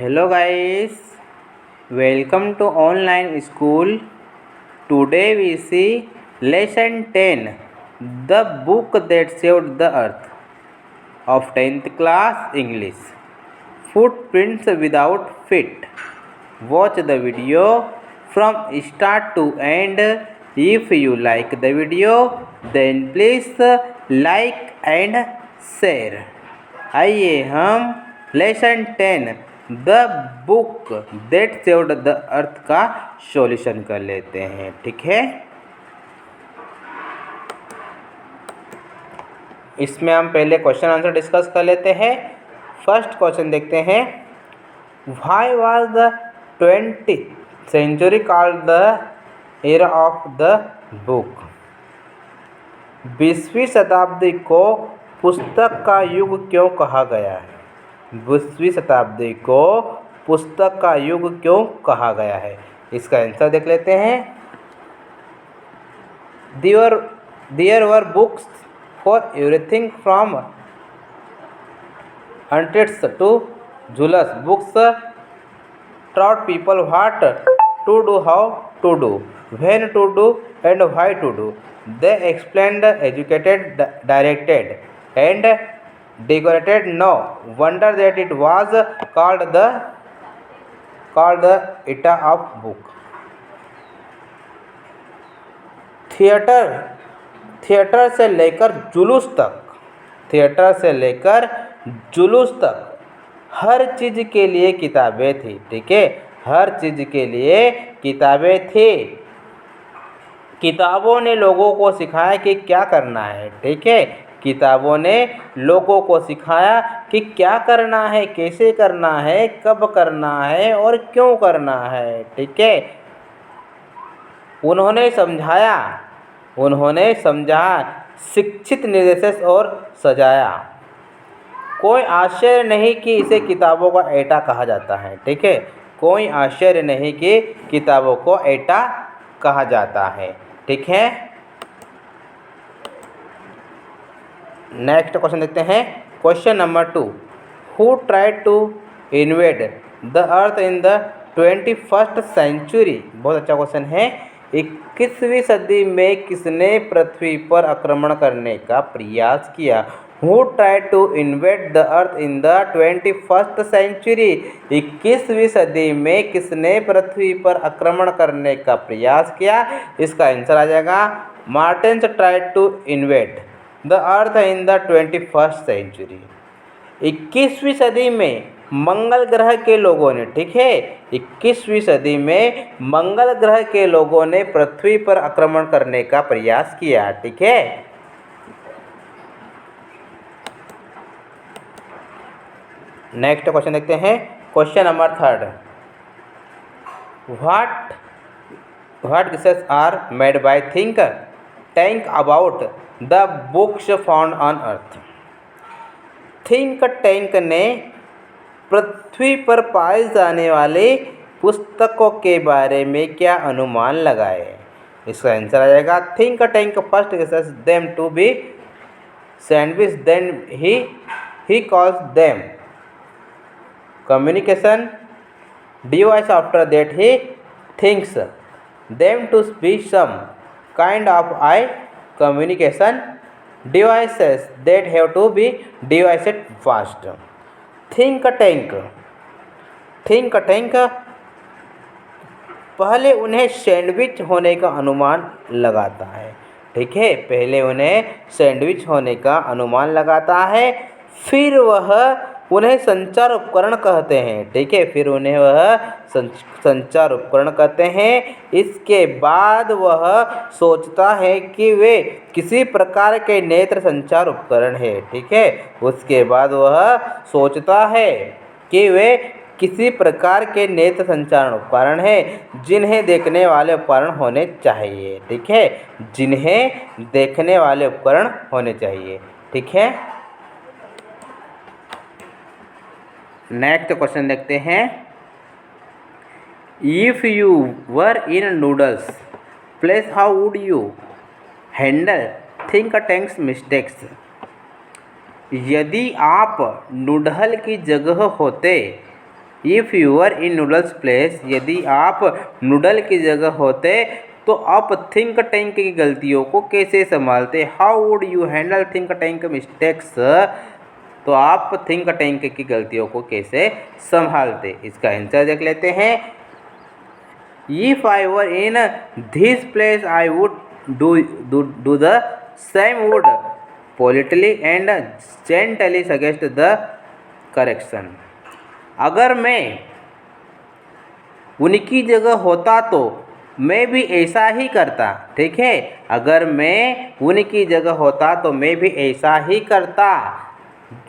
Hello guys, welcome to online school. Today we see lesson 10, the book that saved the earth of 10th class English. Footprints without feet. Watch the video from start to end. If you like the video, then please like and share. आइए हम lesson 10 the book that saved the earth का solution कर लेते हैं। ठीक है, इसमें हम पहले क्वेश्चन आंसर डिस्कस कर लेते हैं। फर्स्ट क्वेश्चन देखते हैं, why was the 20th century called the era of the book? 20वीं शताब्दी को पुस्तक का युग क्यों कहा गया है? 20वीं शताब्दी को पुस्तक का युग क्यों कहा गया है? इसका आंसर देख लेते हैं। There were books for everything from hunters to jewels. Books taught people what to do, how to do, when to do and why to do. They explained, educated, directed and decorated. No wonder that it was called the era of book. Theatre से लेकर जुलूस तक हर चीज़ के लिए किताबें थी। ठीक है, हर चीज़ के लिए किताबें थी। किताबों ने लोगों को सिखाया कि क्या करना है। ठीक है, किताबों ने लोगों को सिखाया कि क्या करना है, कैसे करना है, कब करना है और क्यों करना है। ठीक है, उन्होंने समझाया, शिक्षित, निर्देशित और सजाया। कोई आश्चर्य नहीं कि इसे किताबों का एटा कहा जाता है। ठीक है, कोई आश्चर्य नहीं कि किताबों को एटा कहा जाता है। ठीक है, नेक्स्ट क्वेश्चन देखते हैं। Question number 2, who tried to invade the earth in the 21st century? बहुत अच्छा क्वेश्चन है। 21वीं सदी में किसने पृथ्वी पर आक्रमण करने का प्रयास किया? Who tried to invade the earth in the 21st century? 21वीं सदी में किसने पृथ्वी पर आक्रमण करने का प्रयास किया? इसका आंसर आ जाएगा, Martians tried to invade the earth in the 21st century. 21वीं सदी में मंगल ग्रह के लोगों ने, ठीक है, 21वीं सदी में मंगल ग्रह के लोगों ने पृथ्वी पर आक्रमण करने का प्रयास किया। ठीक है, नेक्स्ट क्वेश्चन देखते हैं। Question number 3, what gases are made by think tank about the books found on earth? Think tank ने पृथ्वी पर पाए जाने वाले पुस्तकों के बारे में क्या अनुमान लगाए? इसका आंसर आ जाएगा, think tank first gases them to be sandwich, then he calls them communication device. After that he thinks them to be some kind of communication devices that have to be devised fast. think tank पहले उन्हें sandwich होने का अनुमान लगाता है। ठीक है, पहले उन्हें सैंडविच होने का अनुमान लगाता है, फिर वह उन्हें संचार उपकरण कहते हैं। ठीक है, फिर उन्हें वह संचार उपकरण कहते हैं। इसके बाद वह सोचता है कि वे किसी प्रकार के नेत्र संचार उपकरण है। ठीक है, उसके बाद वह सोचता है कि वे किसी प्रकार के नेत्र संचार उपकरण है जिन्हें देखने वाले उपकरण होने चाहिए। ठीक है, जिन्हें देखने वाले उपकरण होने चाहिए। ठीक है, नेक्स्ट क्वेश्चन देखते हैं। If you were in noodles place how would you handle think tanks mistakes? यदि आप नूडल की जगह होते if you are in noodles place, यदि आप नूडल की जगह होते तो आप थिंक टैंक की गलतियों को कैसे संभालते। How would you handle think tank mistakes, तो आप थिंक टैंक की गलतियों को कैसे संभालते। इसका आंसर देख लेते हैं। If I were in this place I would do the same, would politely and gently suggest the correction. अगर मैं उनकी जगह होता तो मैं भी ऐसा ही करता। ठीक है, अगर मैं उनकी जगह होता तो मैं भी ऐसा ही करता।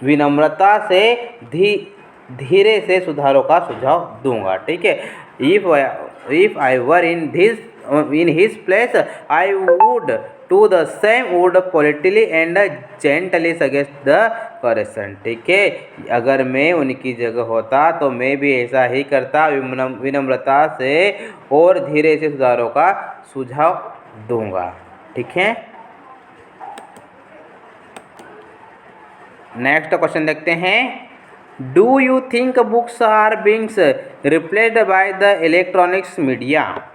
विनम्रता से धीरे से सुधारों का सुझाव दूंगा। ठीक है, if I were in his place I would to the same, would politely and gently suggest the correction. ठीक है, अगर मैं उनकी जगह होता तो मैं भी ऐसा ही करता, विनम्रता से और धीरे से सुधारों का सुझाव दूंगा। ठीक है, नेक्स्ट क्वेश्चन देखते हैं। Do you think books are being replaced by the electronics media,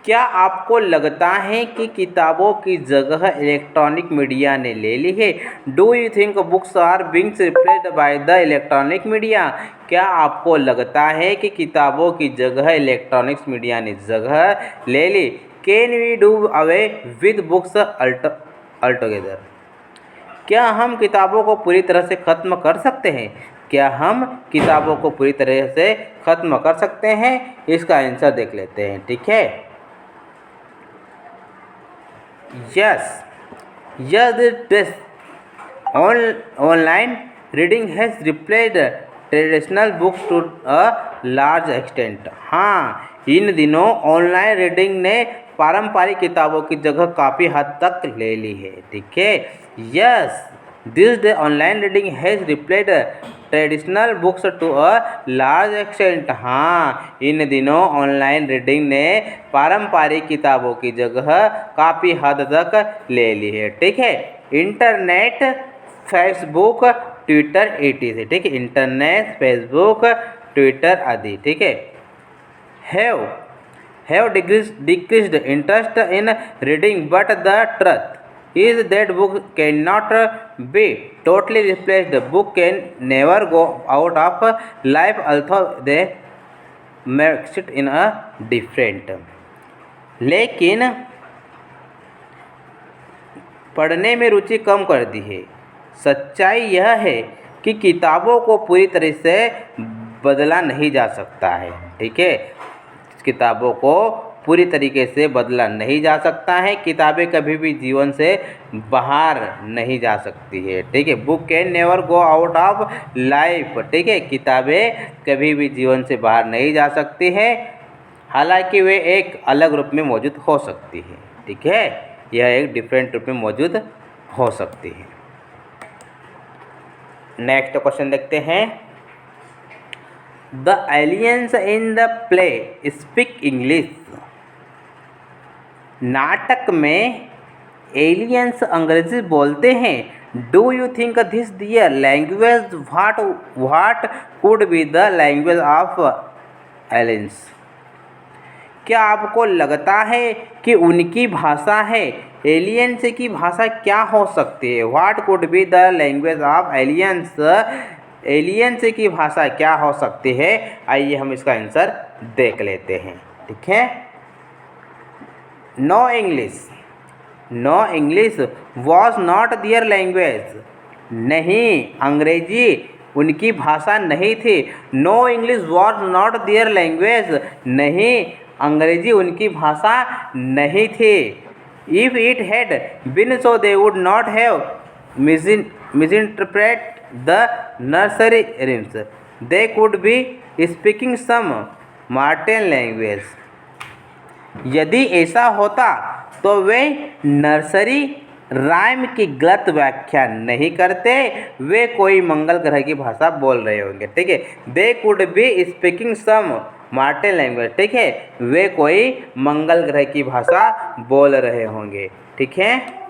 क्या आपको लगता है कि किताबों की जगह इलेक्ट्रॉनिक मीडिया ने ले ली है। Do you think books are being replaced by the electronic media, क्या आपको लगता है कि किताबों की जगह इलेक्ट्रॉनिक्स मीडिया ने जगह ले ली। Can we do away with books altogether, क्या हम किताबों को पूरी तरह से ख़त्म कर सकते हैं। क्या हम किताबों को पूरी तरह से ख़त्म कर सकते हैं। इसका आंसर देख लेते हैं। ठीक है, yes this online reading has replaced traditional books to a large extent. हाँ, इन दिनों ऑनलाइन रीडिंग ने पारंपरिक किताबों की जगह काफ़ी हद तक ले ली है। ठीक है, yes this day online reading has replaced traditional books to a large extent. हाँ, इन दिनों ऑनलाइन रीडिंग ने पारंपरिक किताबों की जगह काफ़ी हद तक ले ली है। ठीक है, इंटरनेट, फेसबुक, ट्विटर etc। ठीक है, इंटरनेट, फेसबुक, ट्विटर आदि। ठीक है, have decreased interest in reading, but the truth is that book cannot be totally replaced. Book can never go out of life, although they makes it in a different। लेकिन पढ़ने में रुचि कम कर दी है। सच्चाई यह है कि किताबों को पूरी तरह से बदला नहीं जा सकता है। ठीक है, किताबों को पूरी तरीके से बदला नहीं जा सकता है। किताबें कभी भी जीवन से बाहर नहीं जा सकती है। ठीक है, book can never go out of life. ठीक है, किताबें कभी भी जीवन से बाहर नहीं जा सकती है, हालांकि वे एक अलग रूप में मौजूद हो सकती है। ठीक है, यह एक डिफरेंट रूप में मौजूद हो सकती है। नेक्स्ट क्वेश्चन देखते हैं। The aliens in the play speak English, नाटक में एलियंस अंग्रेजी बोलते हैं। Do you think this their language, what could be the language of aliens, क्या आपको लगता है कि उनकी भाषा है। एलियंस की भाषा क्या हो सकती है। What could be the language of aliens, aliens की भाषा क्या हो सकती है। आइए हम इसका आंसर देख लेते हैं। ठीक है, no English was not their language, नहीं, अंग्रेजी उनकी भाषा नहीं थी। No English was not their language, नहीं, अंग्रेजी उनकी भाषा नहीं थी। If it had been so they would not have misinterpret the nursery rhymes, they could be speaking some Martian language. यदि ऐसा होता तो वे नर्सरी राइम की गलत व्याख्या नहीं करते, वे कोई मंगल ग्रह की भाषा बोल रहे होंगे। ठीक है, they could be speaking some Martian language. ठीक है, वे कोई मंगल ग्रह की भाषा बोल रहे होंगे। ठीक है।